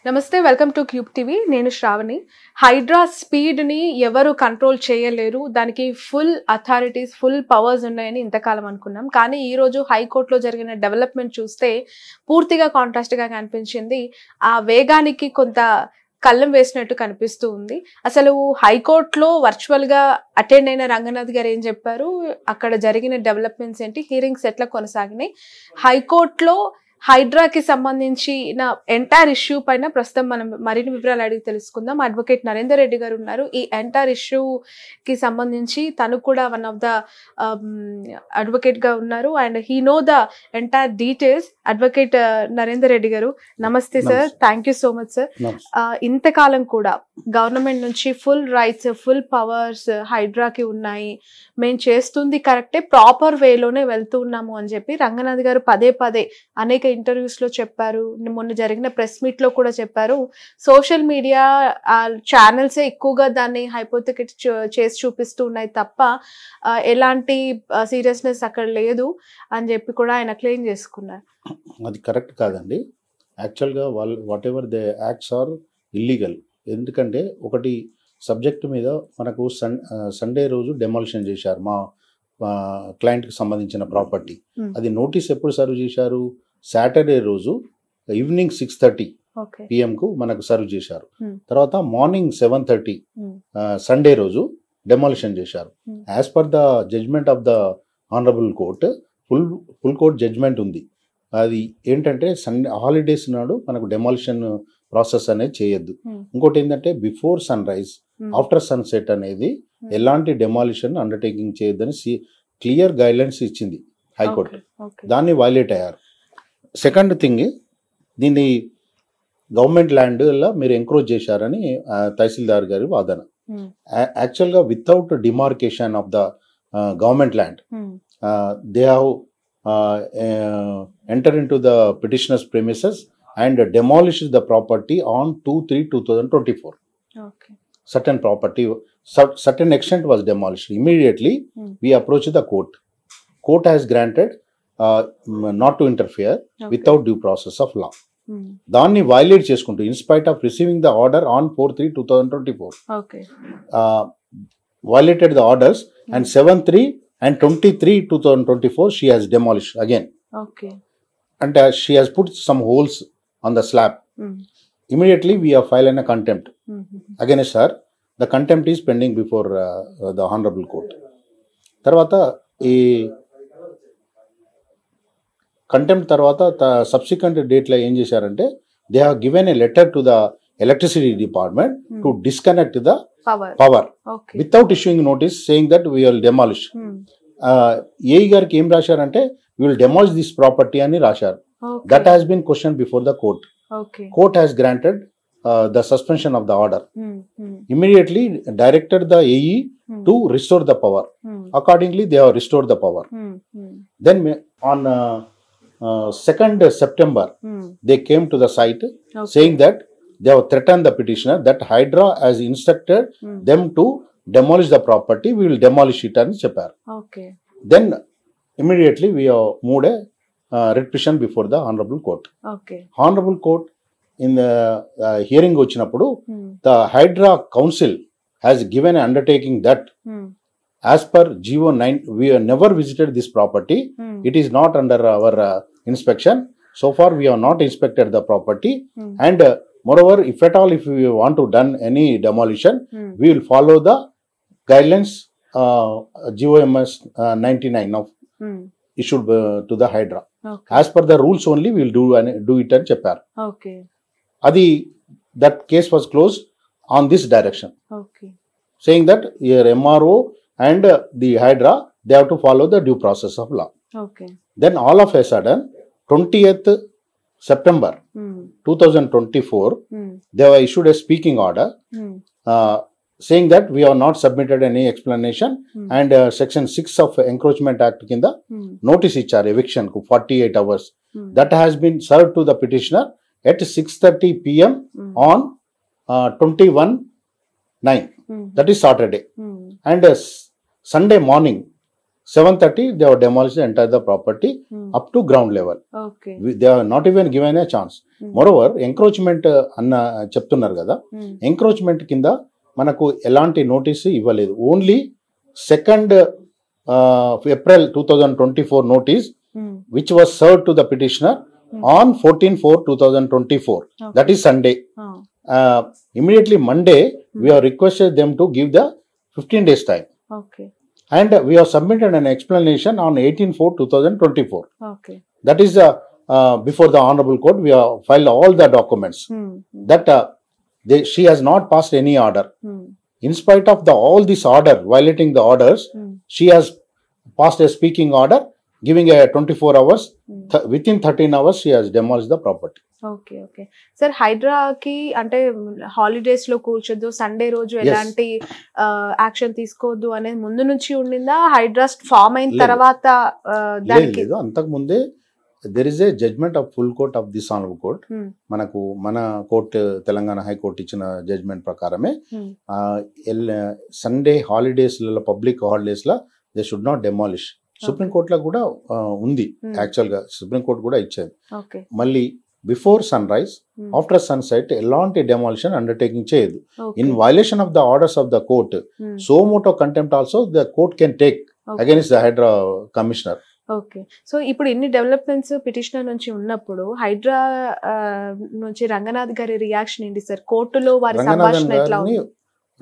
నమస్తే, welcome to cube TV. నేను శ్రావణి. హైడ్రా స్పీడ్ని ఎవరు కంట్రోల్ చేయలేరు, దానికి ఫుల్ అథారిటీస్, ఫుల్ పవర్స్ ఉన్నాయని ఇంతకాలం అనుకున్నాం. కానీ ఈరోజు హైకోర్టులో జరిగిన డెవలప్మెంట్ చూస్తే పూర్తిగా కాంట్రాస్ట్గా కనిపించింది. ఆ వేగానికి కొంత కళ్ళం వేసినట్టు కనిపిస్తూ ఉంది. అసలు హైకోర్టులో వర్చువల్గా అటెండ్ అయిన రంగనాథ్ గారు ఏం చెప్పారు, అక్కడ జరిగిన డెవలప్మెంట్స్ ఏంటి, హీరింగ్స్ ఎట్లా కొనసాగినాయి, హైకోర్టులో హైడ్రాకి సంబంధించిన ఎంటైర్ ఇష్యూ పైన ప్రస్తుతం మనం మరిన్ని వివరాలు అడిగి తెలుసుకుందాం. అడ్వకేట్ నరేందర్ రెడ్డి గారు ఉన్నారు. ఈ ఎంటైర్ ఇష్యూకి సంబంధించి తను కూడా వన్ ఆఫ్ ద అడ్వకేట్ గా ఉన్నారు and he know the entire details. Advocate Narender Reddy గారు, నమస్తే sir. Thank you so much sir. ఇంతకాలం కూడా గవర్నమెంట్ నుంచి ఫుల్ రైట్స్, ఫుల్ పవర్స్ హైడ్రాకి ఉన్నాయి, మేము చేస్తుంది కరెక్టే, ప్రాపర్ వేలోనే వెళ్తూ ఉన్నాము అని చెప్పి రంగనాథ్ గారు పదే పదే అనేక ఇంటర్వ్యూస్ లో చెప్పారు. మొన్న జరిగిన ప్రెస్ మీట్ లో కూడా చెప్పారు. సోషల్ మీడియా ఛానల్సే ఎక్కువగా దాన్ని హైపోథెటిక్ చేసి చూపిస్తూ ఉన్నాయి తప్ప ఎలాంటి సీరియస్నెస్ అక్కడ లేదు అని చెప్పి కూడా ఆయన క్లెయిమ్ చేసుకున్నారు. అది కరెక్ట్ కాదండి. యాక్చువల్గా వాళ్ళు whatever they acts are illegal. ఎందుకంటే ఒకటి సబ్జెక్ట్ మీద మనకు సండే రోజు డెమాలిషన్ చేశారు మా క్లయింట్కి సంబంధించిన ప్రాపర్టీ. అది నోటీస్ ఎప్పుడు సర్వ్ చేశారు? సాటర్డే రోజు ఈవినింగ్ 6:30 PM మనకు సర్వ్ చేశారు. తర్వాత మార్నింగ్ 7:30 సండే రోజు డెమాలిషన్ చేశారు. As per the judgement of the honourable court, full court judgement ఉంది. అది ఏంటంటే సండే హాలిడేస్ నాడు మనకు డెమాలిషన్ ప్రాసెస్ అనేది చేయొద్దు. ఇంకోటి ఏంటంటే before sunrise, after sunset అనేది ఎలాంటి డెమాలిషన్ అండర్టేకింగ్ చేయొద్దని క్లియర్ గైడ్లైన్స్ ఇచ్చింది హైకోర్టు. దాన్ని వైలేట్ అయ్యారు. సెకండ్ థింగ్, దీన్ని గవర్నమెంట్ ల్యాండ్లో మీరు ఎంక్రోచ్ చేశారని తహసీల్దార్ గారి వాదన. యాక్చువల్గా without demarcation of the government land they have enter into the petitioners premises and demolished the property on 2/3/2024. Certain property, certain extent was demolished. Immediately, we approached the court. Court has granted not to interfere without due process of law. దాన్ని violate చేసుకుంటూ in spite of receiving the order on 4/3/2024, violated the orders and 7/3 and 23/2024 she has demolished again. And she has put some holes on the slab. Immediately we have filed a contempt against her. The contempt is pending before the honorable court. తర్వాత ఈ contempt తర్వాత subsequent డేట్లో ఏం చేశారంటే they have given a letter to the electricity department to disconnect the power without issuing notice saying that we will demolish. AE గారికి ఏం రాశారంటే we will demolish this property అని రాశారు. That has been questioned before the court. Court has granted the suspension of the order. Immediately directed the AE to restore the power. Accordingly, they have restored the power. Then on 2nd September, they came to the site saying that they have threatened the petitioner that Hydra has instructed them to demolish the property. We will demolish it అని చెప్పారు. Then immediately we have moved a writ petition before the honorable court. Honorable court in the hearing వచ్చినప్పుడు the Hydra council has given an undertaking that as per GO 9 we have never visited this property. It is not under our inspection. So far we have not inspected the property and moreover if at all if we want to done any demolition we will follow the guidelines GOMS 99 of issued to the Hydra. As per the rules only we will do it అని చెప్పారు. అది that case was closed on this direction, saying that your MRO and the Hydra they have to follow the due process of law. Then all of a sudden 20th September 2024 they have issued a speaking order saying that we have not submitted any explanation and section 6 of encroachment act కింద notice ఇచ్చారు eviction కు 48 hours. That has been served to the petitioner at 6:30 PM on 21/9, that is Saturday. And Sunday morning 7:30 they have demolished the entire the property up to ground level. Okay. They are not even given a chance. Moreover, encroachment అన్న చెప్తున్నారు కదా, encroachment కింద మనకు ఎలాంటి notice ఇవ్వలేదు. Only 2nd April 2024 notice which was served to the petitioner on 14/4/2024. That is Sunday. Immediately Monday we have requested them to give the 15 days time. Okay. And we have submitted an explanation on 18/4/2024. Okay. That is before the Honorable Court. We have filed all the documents that she has not passed any order. In spite of all this order, violating the orders, she has passed a speaking order, giving a 24 hours. Within 13 hours, she has demolished the property. Okay okay sir, హైడ్రాకి అంటే holidays లో కూర్చోద్దు, Sunday రోజు ఎలాంటి action తీసుకోవద్దు అనేది ముందు నుంచి ఉండిందా? Hydraa form అయిన తర్వాత దానికి అంతకు ముందే there is a judgment of full court of this honorable court. మనకు మన కోర్టు తెలంగాణ హైకోర్టు ఇచ్చిన జడ్జ్మెంట్ ప్రకారమే సండే హాలిడేస్ లలో, public holidays law they should not demolish. Supreme కోర్టులో కూడా ఉంది, యాక్చువల్ గా సుప్రీం కోర్టు కూడా ఇచ్చేది. మళ్ళీ before sunrise, after sunset ఎలాంటి డెమాలిషన్ అండర్టేకింగ్ చేయదు. In violation of the orders of the court, suo motu contempt also the court can take against the HYDRAA commissioner. Okay, so ఇప్పుడు ఇన్ని developments petitioner నుంచి ఉన్నప్పుడు హైడ్రా నుంచి రంగనాథ్ గారి reaction ఏంటి sir? కోర్టులో వారి సంభాషణ ఎట్లా ఉంది?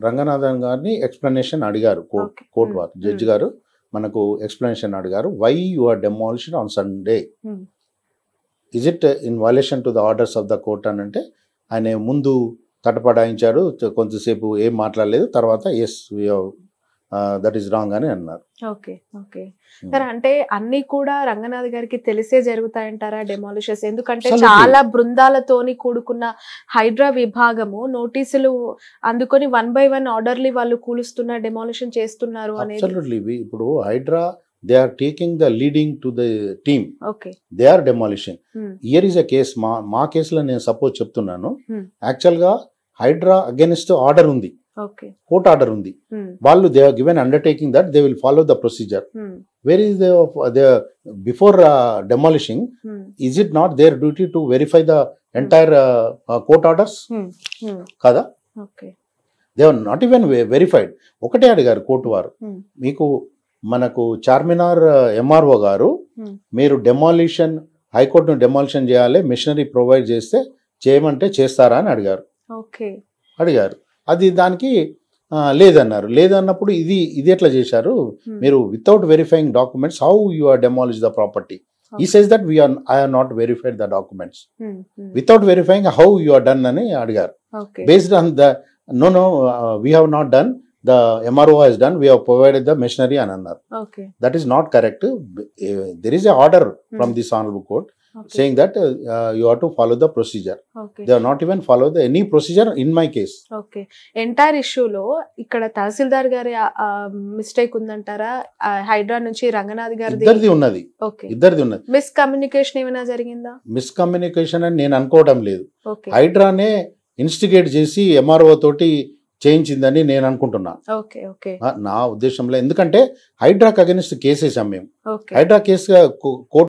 రంగనాథన్ గారిని ఎక్స్ప్లెనేషన్ అడిగారు కోర్టు వారు, జడ్జి గారు మనకు ఎక్స్ప్లెనేషన్ అడిగారు. Why you are demolition on Sunday, is it in violation to the orders of the court అని అంటే ఆయన ముందు తటపడాయించారు, కొంతసేపు ఏం మాట్లాడలేదు, తర్వాత ఎస్ దట్ ఈస్ రాంగ్ అని అన్నారు. ఓకే ఓకే సార్, అంటే అన్ని కూడా రంగనాథ్ గారికి తెలిసే జరుగుతాయంటారా డెమాలిషన్స్? ఎందుకంటే చాలా బృందాలతోని కూడుకున్న హైడ్రా విభాగము నోటీసులు అందుకొని 1 by 1 ఆర్డర్లీ వాళ్ళు కూలుస్తున్న డెమాలిషన్ చేస్తున్నారు అనేది. ఇప్పుడు Hydraa they are taking the leading to the team. Okay. They are demolishing. Here is a case, మా కేసులో నేను సపోజ్ చెప్తున్నాను, యాక్చువల్ గా హైడ్రా అగైన్స్ట్ ఆర్డర్ ఉంది, కోర్ట్ ఆర్డర్ ఉంది. వాళ్ళు they are given undertaking that they will follow the procedure. Where is the before demolishing, is it not their duty to verify the entire court orders? కదా, they are not even verified. ఒకటే అడిగారు court వారు, మీకు మనకు Charminar MRO గారు మీరు demolition, హైకోర్టును demolition చేయాలి, మిషనరీ ప్రొవైడ్ చేస్తే చేయమంటే చేస్తారా అని అడిగారు. అది దానికి లేదన్నారు. లేదన్నప్పుడు ఇది ఎట్లా చేశారు మీరు? Without verifying documents, how you are demolish the property? He says that I have not verified the documents. Without verifying, how you are done అని అడిగారు. Based on the we have not done, the MRO has done, we have provided the machinery అని అన్నారు. That is not correct. There is a order from this honorable court saying that you have to follow the procedure. They have not even followed any procedure in my case. Entire ఇష్యూలో ఇక్కడ తహసీల్దార్ గారి mistake ఉందంటారా? హైడ్రా నుంచి రంగనాథ్ గారి ఇద్దరిది ఉన్నది. Miscommunication ఏమైనా జరిగిందా? మిస్కమ్యూనికేషన్ అని నేను అనుకోవడం లేదు. హైడ్రానే ఇన్స్టిగేట్ చేసి ఎంఆర్ఓ తోటి చేయించిందని నేను అనుకుంటున్నా, నా ఉద్దేశంలో. ఎందుకంటే హైడ్రాక్ అగైన్స్ట్ కేసు వేసాం మేము. Hydraa case court